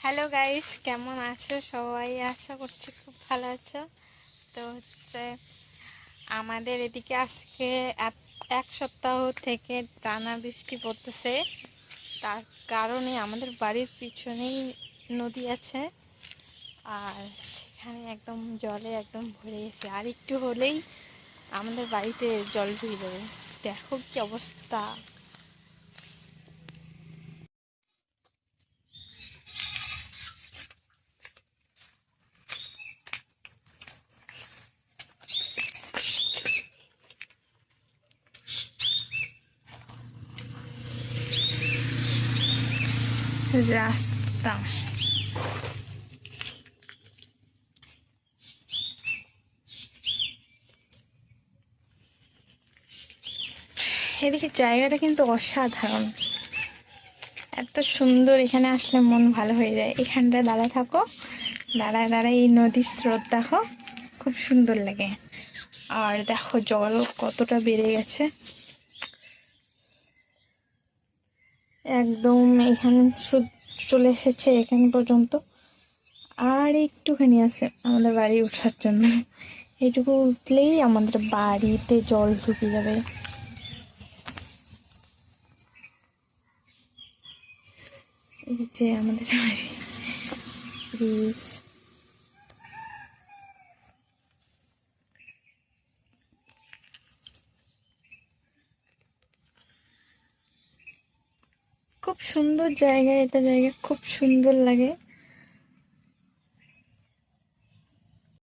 Hello guys, কেমন আছো সবাই? আশা করছি খুব ভালো আছো। তো আমাদের এদিকে আজকে এক সপ্তাহ থেকে টানা বৃষ্টি পড়তেছে। তার কারণে আমাদের বাড়ির পিছনেই নদী আছে, আর সেখানে একদম জলে একদম ভরে গেছে। আর একটু হলেই আমাদের বাড়িতে জল ঢুকে যাবে। দেখো কি অবস্থা! রাস্তা এদিকে জায়গাটা কিন্তু অসাধারণ, এত সুন্দর। এখানে আসলে মন ভালো হয়ে যায়। এখানটায় দাঁড়ায় থাকো, দাঁড়ায় দাঁড়ায় এই নদীর স্রোত দেখো, খুব সুন্দর লাগে। আর দেখো জল কতটা বেড়ে গেছে, একদম এখানে চলে এসেছে এখান পর্যন্ত। আর একটুখানি আছে আমাদের বাড়ি ওঠার জন্য। এইটুকু উঠলেই আমাদের বাড়িতে জল ঢুকে যাবে। এই যে আমাদের বাড়ি ব্রিজ। খুব সুন্দর জায়গা, এটা জায়গা খুব সুন্দর লাগে।